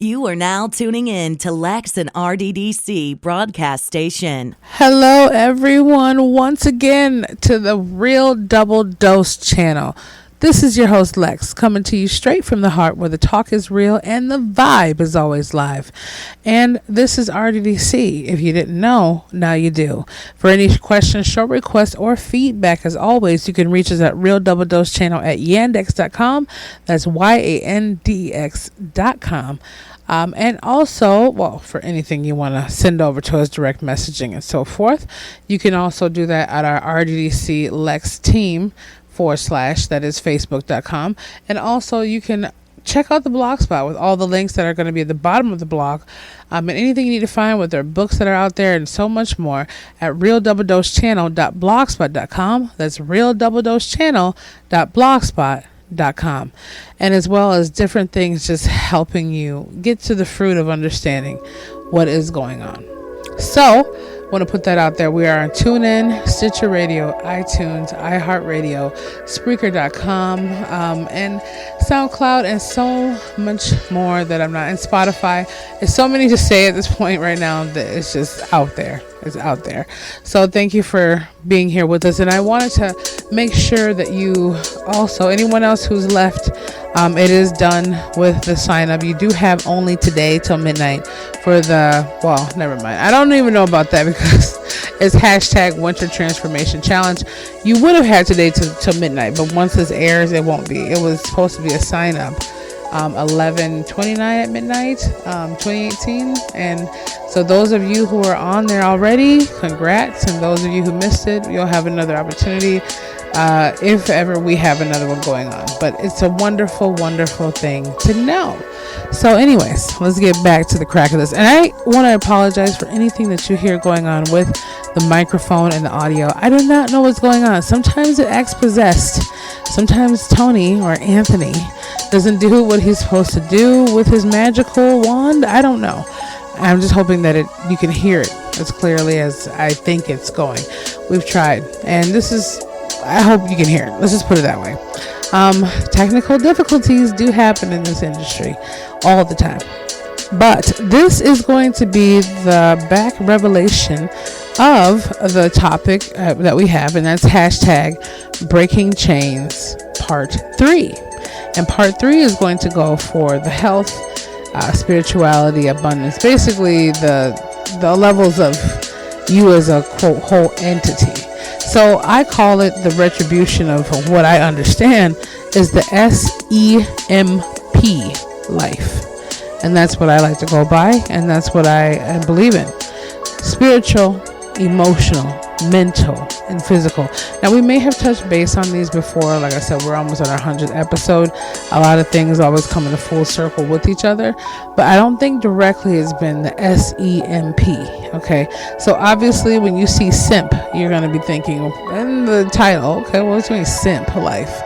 You are now tuning in to Lex and RDDC broadcast station. Hello, everyone, once again to the Real Double Dose channel. This is your host, Lex, coming to you straight from the heart where the talk is real and the vibe is always live. And this is RDDC. If you didn't know, now you do. For any questions, show requests, or feedback, as always, you can reach us at Real Double Dose channel at yandex.com. That's YANDX.com. And also, well, for anything you want to send over to us, direct messaging and so forth, you can also do that at our RDDC Lex team / that is facebook.com. And also you can check out the blog spot with all the links that are going to be at the bottom of the blog, and anything you need to find with their books that are out there and so much more at realdoubledosechannel.blogspot.com. That's realdoubledosechannel.blogspot.com. And as well as different things just helping you get to the fruit of understanding what is going on. So want to put that out there. We are on TuneIn, Stitcher Radio, iTunes, iHeartRadio, Spreaker.com, and SoundCloud, and so much more that I'm not. And Spotify. There's so many to say at this point right now that it's just out there. It's out there. So thank you for being here with us. And I wanted to make sure that you also, anyone else who's left, it is done with the sign up. You do have only today till midnight for the, well, never mind. I don't even know about that because it's hashtag Winter Transformation Challenge. You would have had today till midnight, but once this airs, it won't be. It was supposed to be a sign up 11:29 at midnight, 2018. And so those of you who are on there already, congrats. And those of you who missed it, you'll have another opportunity if ever we have another one going on. But it's a wonderful, wonderful thing to know. So anyways, let's get back to the crack of this. And I want to apologize for anything that you hear going on with the microphone and the audio. I do not know what's going on. Sometimes it acts possessed. Sometimes Tony or Anthony doesn't do what he's supposed to do with his magical wand. I don't know. I'm just hoping that you can hear it as clearly as I think it's going. We've tried, and I hope you can hear it. Let's just put it that way. Technical difficulties do happen in this industry all the time. But this is going to be the back revelation of the topic that we have, and that's hashtag Breaking Chains Part 3. And Part 3 is going to go for the health, spirituality, abundance, basically the levels of you as a quote whole entity. So I call it the retribution of what I understand is the S.E.M.P life. And that's what I like to go by, and that's what I believe in. Spiritual, emotional, mental, and physical. Now, we may have touched base on these before. Like I said, we're almost on our 100th episode. A lot of things always come in a full circle with each other, but I don't think directly it's been the S.E.M.P. Okay, so obviously when you see S.E.M.P, you're going to be thinking in the title, okay, well, it's doing S.E.M.P life.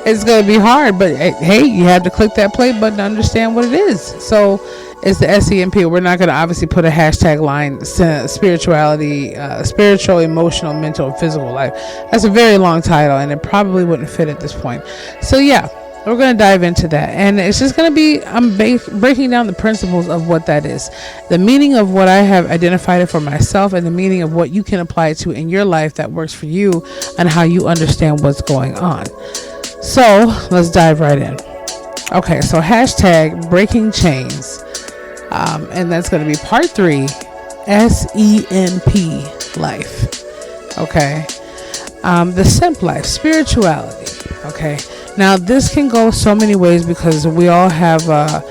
It's going to be hard, but hey, you have to click that play button to understand what it is. So it's the S.E.M.P. We're not going to obviously put a hashtag line, spirituality, spiritual, emotional, mental, and physical life. That's a very long title, and it probably wouldn't fit at this point. So yeah, we're going to dive into that. And it's just going to be, I'm breaking down the principles of what that is. The meaning of what I have identified it for myself, and the meaning of what you can apply to in your life that works for you, and how you understand what's going on. So let's dive right in. Okay, so hashtag Breaking Chains. And that's going to be Part 3, S.E.M.P life. Okay. The S.E.M.P life, spirituality. Okay. Now, this can go so many ways because we all have a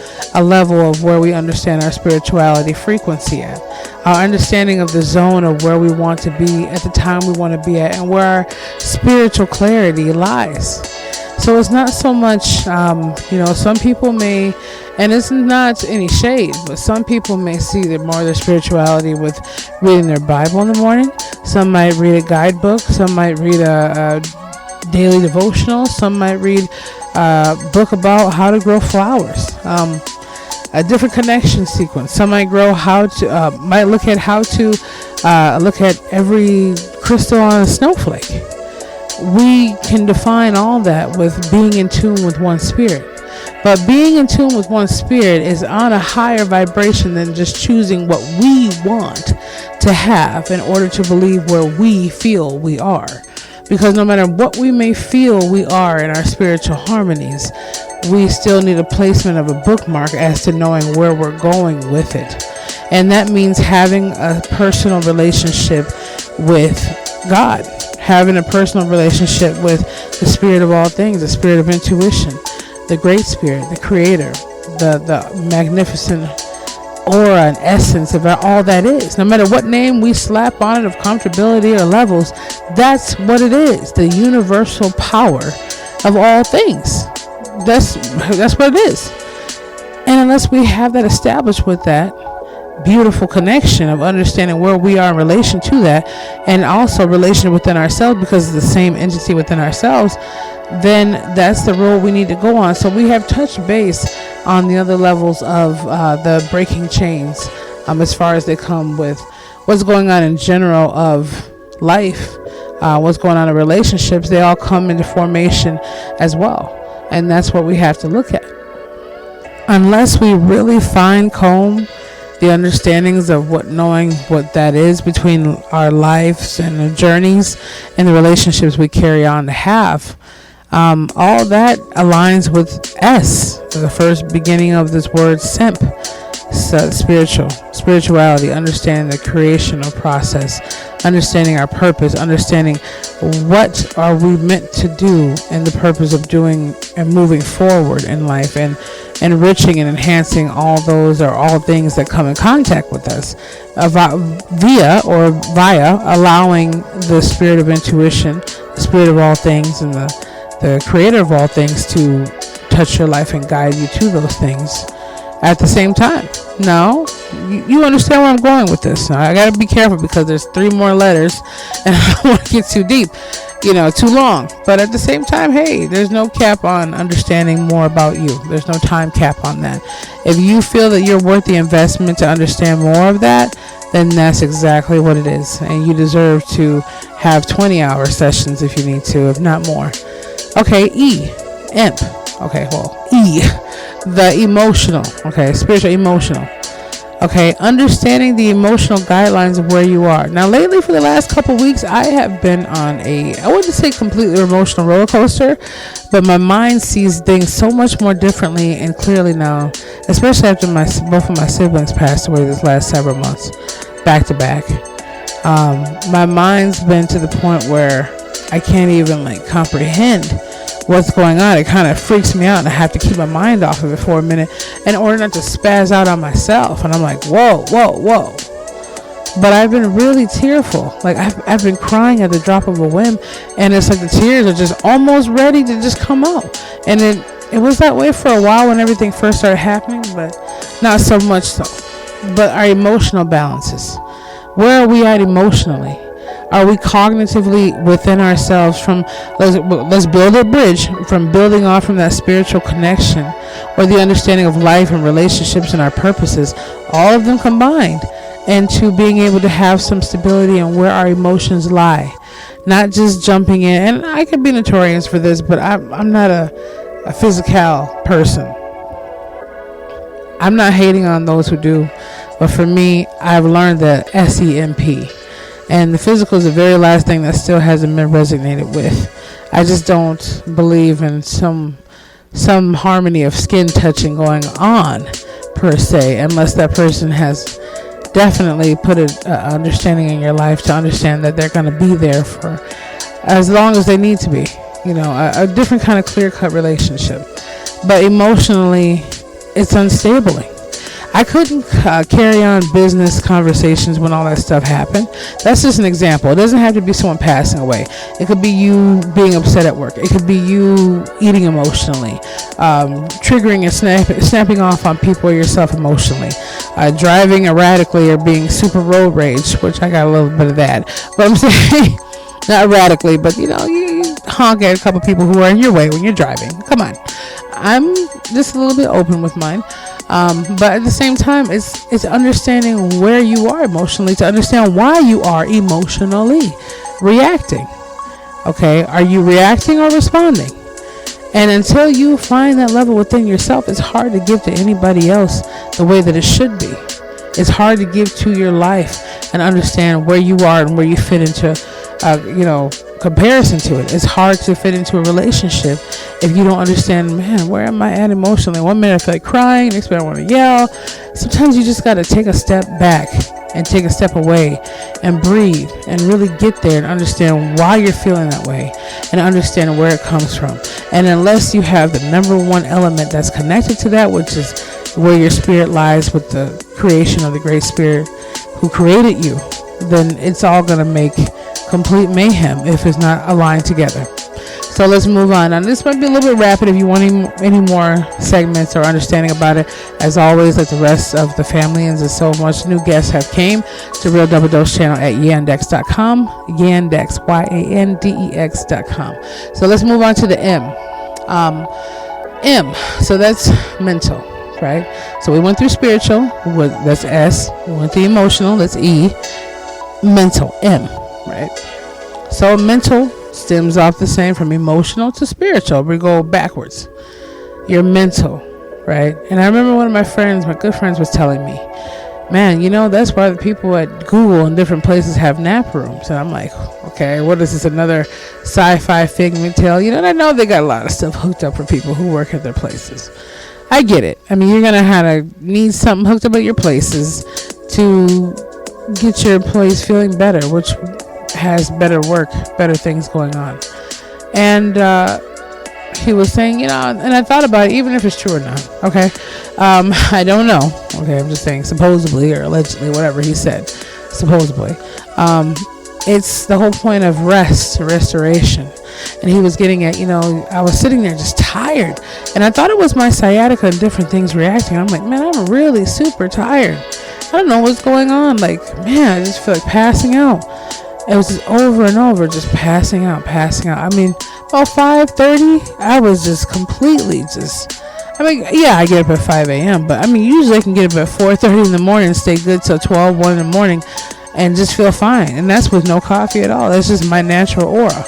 level of where we understand our spirituality frequency at. Our understanding of the zone of where we want to be at the time we want to be at, and where our spiritual clarity lies. So it's not so much, some people may, and it's not any shade, but some people may see their spirituality with reading their Bible in the morning. Some might read a guidebook. Some might read a daily devotional. Some might read a book about how to grow flowers. A different connection sequence. Some might might look at how to look at every crystal on a snowflake. We can define all that with being in tune with one spirit. But being in tune with one spirit is on a higher vibration than just choosing what we want to have in order to believe where we feel we are. Because no matter what we may feel we are in our spiritual harmonies, we still need a placement of a bookmark as to knowing where we're going with it. And that means having a personal relationship with God, having a personal relationship with the spirit of all things, the spirit of intuition, the great spirit, the creator, the magnificent aura and essence of all that is. No matter what name we slap on it of comfortability or levels, that's what it is. The universal power of all things. That's what it is. And unless we have that established with that beautiful connection of understanding where we are in relation to that, and also relation within ourselves, because it's the same entity within ourselves, then that's the road we need to go on. So we have touched base on the other levels of the breaking chains, as far as they come with what's going on in general of life, what's going on in relationships. They all come into formation as well, and that's what we have to look at. Unless we really fine comb the understandings of knowing what that is between our lives and the journeys and the relationships we carry on to have, all that aligns with S, the first beginning of this word S.E.M.P. So spirituality, understanding the creational process, understanding our purpose, understanding what are we meant to do and the purpose of doing and moving forward in life, and enriching and enhancing all those or all things that come in contact with us via allowing the spirit of intuition, the spirit of all things, and the creator of all things to touch your life and guide you to those things at the same time. Now, you understand where I'm going with this. Now, I got to be careful because there's 3 more letters and I don't want to get too deep, too long. But at the same time, hey, there's no cap on understanding more about you. There's no time cap on that. If you feel that you're worth the investment to understand more of that, then that's exactly what it is. And you deserve to have 20-hour sessions if you need to, if not more. Okay, S.E.M.P. Okay, well, E, the emotional. Okay, spiritual emotional. Okay, understanding the emotional guidelines of where you are. Now, lately, for the last couple weeks, I have been on I wouldn't say completely emotional roller coaster, but my mind sees things so much more differently and clearly now, especially after both of my siblings passed away this last several months, back to back. My mind's been to the point where I can't even comprehend what's going on. It kind of freaks me out and I have to keep my mind off of it for a minute in order not to spaz out on myself. And I'm like, whoa. But I've been really tearful. I've been crying at the drop of a whim, and it's like the tears are just almost ready to just come out. And it was that way for a while when everything first started happening, but not so much so. But our emotional balances, where are we at emotionally? Are we cognitively within ourselves let's build a bridge from building off from that spiritual connection or the understanding of life and relationships and our purposes, all of them combined, and to being able to have some stability in where our emotions lie, not just jumping in. And I could be notorious for this, but I'm not a physical person. I'm not hating on those who do, but for me, I've learned that S.E.M.P. And the physical is the very last thing that still hasn't been resonated with. I just don't believe in some harmony of skin touching going on, per se, unless that person has definitely put an understanding in your life to understand that they're going to be there for as long as they need to be. A different kind of clear-cut relationship. But emotionally, it's unstable. I couldn't carry on business conversations when all that stuff happened. That's just an example. It doesn't have to be someone passing away. It could be you being upset at work. It could be you eating emotionally, triggering and snapping off on people or yourself emotionally, driving erratically or being super road rage, which I got a little bit of that. But I'm saying, not erratically, but you honk at a couple people who are in your way when you're driving. Come on. I'm just a little bit open with mine. But at the same time, it's understanding where you are emotionally to understand why you are emotionally reacting. Okay, are you reacting or responding? And until you find that level within yourself, it's hard to give to anybody else the way that it should be. It's hard to give to your life and understand where you are and where you fit into, comparison to it. It's hard to fit into a relationship if you don't understand, man, where am I at emotionally? One minute I feel like crying, next minute I want to yell. Sometimes you just got to take a step back and take a step away and breathe and really get there and understand why you're feeling that way and understand where it comes from. And unless you have the number one element that's connected to that, which is where your spirit lies with the creation of the great spirit who created you, then it's all going to make complete mayhem if it's not aligned together. So let's move on. Now this might be a little bit rapid. If you want any more segments or understanding about it, as always, like the rest of the family and so much new guests have came to Real Double Dose channel at yandex.com, yandex, yandex.com. So let's move on to the M. M, so that's mental, right? So we went through spiritual, that's S. We went through emotional, that's E. Mental, M, right? So mental stems off the same from emotional to spiritual. We go backwards. You're mental, right? And I remember one of my good friends was telling me, man, that's why the people at Google and different places have nap rooms. And I'm like, okay, what is this, another sci-fi figment tale? And I know they got a lot of stuff hooked up for people who work at their places. I get it. I mean, you're going to need something hooked up at your places to get your place feeling better, which has better work, better things going on. And he was saying, and I thought about it, even if it's true or not, okay? I don't know, okay? I'm just saying supposedly or allegedly, whatever he said, supposedly. It's the whole point of restoration. And he was getting at, I was sitting there just tired. And I thought it was my sciatica and different things reacting. I'm like, man, I'm really super tired. I don't know what's going on. Like, man, I just feel like passing out. It was just over and over, just passing out. I mean, about 5:30, I was just completely I get up at 5 a.m., but I mean, usually I can get up at 4:30 in the morning and stay good till 12, 1 in the morning and just feel fine. And that's with no coffee at all. That's just my natural aura.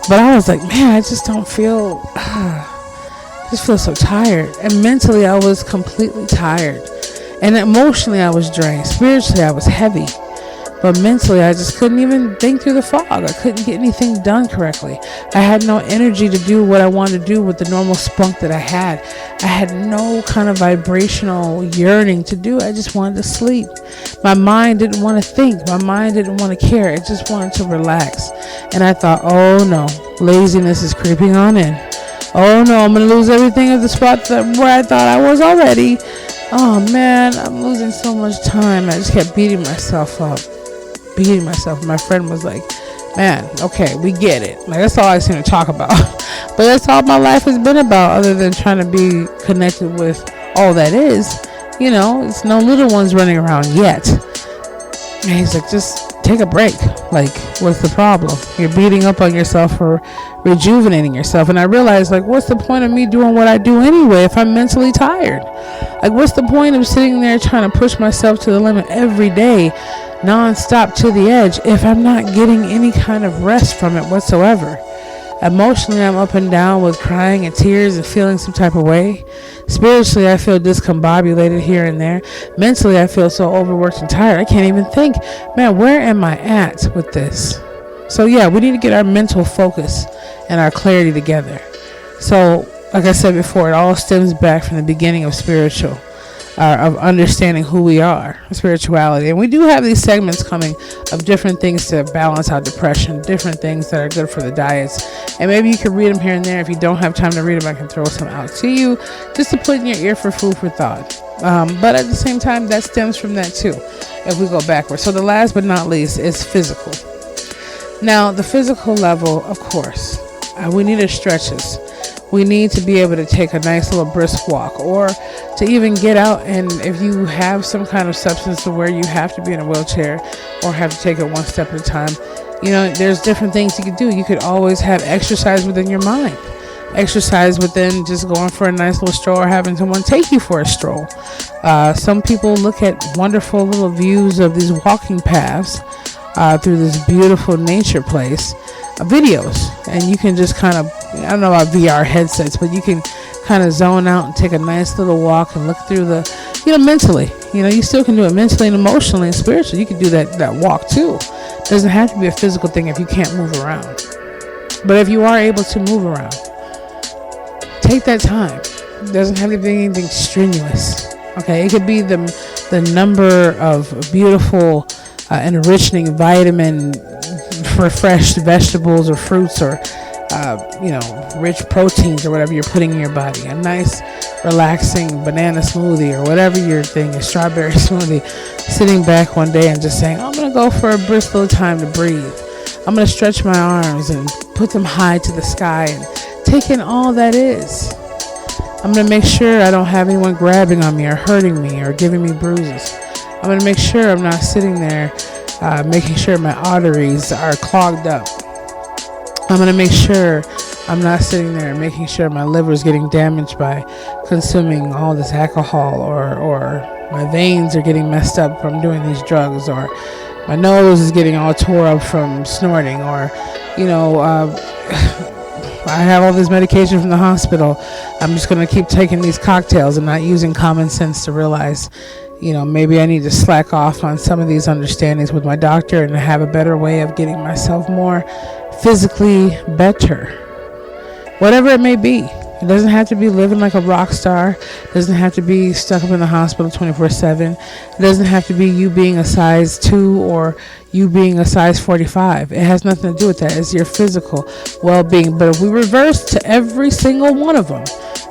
But I was like, man, I just don't feel, I just feel so tired. And mentally, I was completely tired. And emotionally, I was drained. Spiritually, I was heavy. But mentally, I just couldn't even think through the fog. I couldn't get anything done correctly. I had no energy to do what I wanted to do with the normal spunk that I had. I had no kind of vibrational yearning to do. I just wanted to sleep. My mind didn't want to think. My mind didn't want to care. It just wanted to relax. And I thought, oh no, laziness is creeping on in. Oh no, I'm going to lose everything at the spot where I thought I was already. Oh man, I'm losing so much time. I just kept beating myself up. My friend was like, man, okay, we get it. Like, that's all I seem to talk about. But that's all my life has been about, other than trying to be connected with all that is. It's no little ones running around yet. And he's like, just take a break. Like, what's the problem? You're beating up on yourself for rejuvenating yourself. And I realized, like, what's the point of me doing what I do anyway if I'm mentally tired? Like, what's the point of sitting there trying to push myself to the limit every day, non-stop to the edge, if I'm not getting any kind of rest from it whatsoever? Emotionally, I'm up and down with crying and tears and feeling some type of way. Spiritually, I feel discombobulated here and there. Mentally, I feel so overworked and tired, I can't even think, man, where am I at with this? So yeah, we need to get our mental focus and our clarity together. So, like I said before, it all stems back from the beginning of spiritual. Of understanding who we are, spirituality. And we do have these segments coming of different things to balance out depression, different things that are good for the diets. And maybe you can read them here and there. If you don't have time to read them, I can throw some out to you just to put in your ear for food for thought. But at the same time, that stems from that too, if we go backwards. So the last but not least is physical. Now, the physical level, of course, we need to stretch us. We need to be able to take a nice little brisk walk, or to even get out. And if you have some kind of substance to where you have to be in a wheelchair or have to take it one step at a time, there's different things you could do. You could always have exercise within your mind. Exercise within just going for a nice little stroll or having someone take you for a stroll. Some people look at wonderful little views of these walking paths through this beautiful nature place, videos, and you can just kind of I don't know about VR headsets, but you can kind of zone out and take a nice little walk and look through mentally. You still can do it mentally and emotionally and spiritually. You can do that walk too. It doesn't have to be a physical thing if you can't move around. But if you are able to move around, take that time. It doesn't have to be anything strenuous. Okay, it could be the number of beautiful enriching vitamin refreshed vegetables or fruits or rich proteins or whatever you're putting in your body. A nice relaxing banana smoothie or whatever your thing is, strawberry smoothie. Sitting back one day and just saying, I'm going to go for a brisk little time to breathe. I'm going to stretch my arms and put them high to the sky and take in all that is. I'm going to make sure I don't have anyone grabbing on me or hurting me or giving me bruises. I'm going to make sure I'm not sitting there making sure my arteries are clogged up. I'm going to make sure I'm not sitting there making sure my liver is getting damaged by consuming all this alcohol or my veins are getting messed up from doing these drugs, or my nose is getting all tore up from snorting, or I have all this medication from the hospital. I'm just going to keep taking these cocktails and not using common sense to realize, maybe I need to slack off on some of these understandings with my doctor and have a better way of getting myself more physically better. Whatever it may be. It doesn't have to be living like a rock star. It doesn't have to be stuck up in the hospital 24/7. It doesn't have to be you being a size 2 or you being a size 45. It has nothing to do with that. It's your physical well-being. But if we reverse to every single one of them,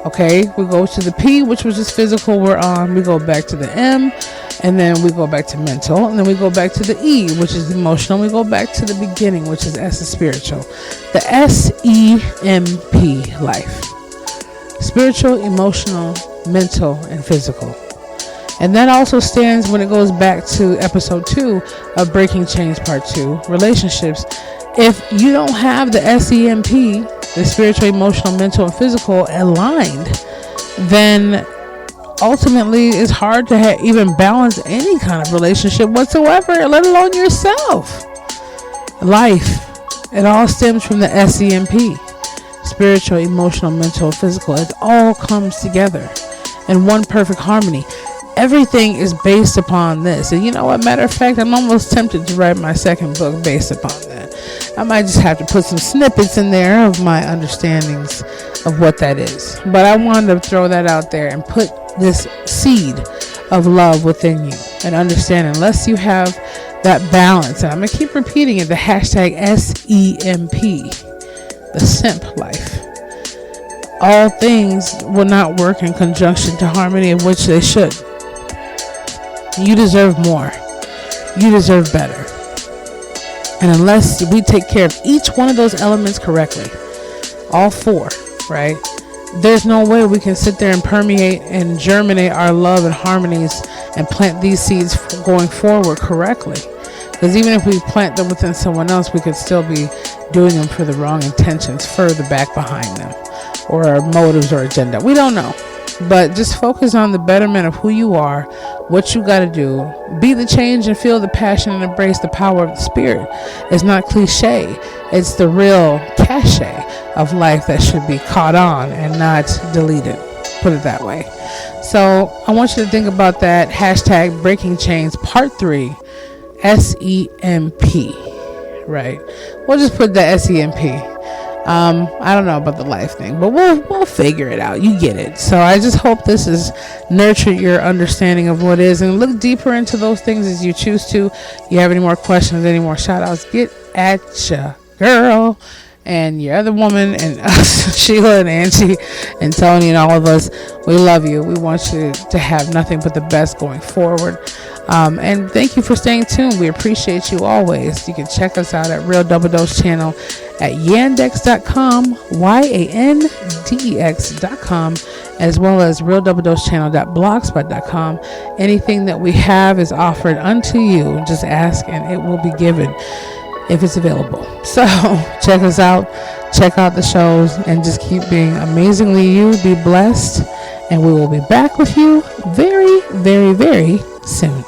okay, we go to the P, which was just physical, we're on. We go back to the M, and then we go back to mental, and then we go back to the E, which is emotional. We go back to the beginning, which is S is spiritual. The S.E.M.P life. Spiritual, emotional, mental, and physical. And that also stands when it goes back to episode 2 of Breaking Chains Part 2, relationships. If you don't have the S.E.M.P, the spiritual, emotional, mental, and physical aligned, then ultimately it's hard to even balance any kind of relationship whatsoever, let alone yourself. Life, it all stems from the S.E.M.P. Spiritual, emotional, mental, physical. It all comes together in one perfect harmony. Everything is based upon this. And you know what? Matter of fact, I'm almost tempted to write my second book based upon that. I might just have to put some snippets in there of my understandings of what that is. But I wanted to throw that out there and put this seed of love within you and understand, unless you have that balance, and I'm going to keep repeating it, the hashtag S.E.M.P, the S.E.M.P life. All things will not work in conjunction to harmony, of which they should. You deserve more. You deserve better. And unless we take care of each one of those elements correctly, all 4, right? There's no way we can sit there and permeate and germinate our love and harmonies and plant these seeds going forward correctly. Because even if we plant them within someone else, we could still be doing them for the wrong intentions further back behind them, or our motives or agenda. We don't know. But just focus on the betterment of who you are, what you got to do. Be the change and feel the passion and embrace the power of the spirit. It's not cliche. It's the real cachet of life that should be caught on and not deleted. Put it that way. So I want you to think about that. Hashtag Breaking Chains Part 3. S.E.M.P. Right. We'll just put the S.E.M.P. I don't know about the life thing, but we'll figure it out. You get it. So I just hope this has nurtured your understanding of what is, and look deeper into those things as you choose to. You have any more questions, any more shout outs, get at ya, girl. And your other woman and us, Sheila and Angie and Tony and all of us, we love you. We want you to have nothing but the best going forward. And thank you for staying tuned. We appreciate you always. You can check us out at Real Double Dose channel at yandex.com, yandex.com, as well as realdoubledosechannel.blogspot.com. Anything that we have is offered unto you. Just ask and it will be given, if it's available. So check us out, check out the shows, and just keep being amazingly you. Be blessed, and we will be back with you very, very, very soon.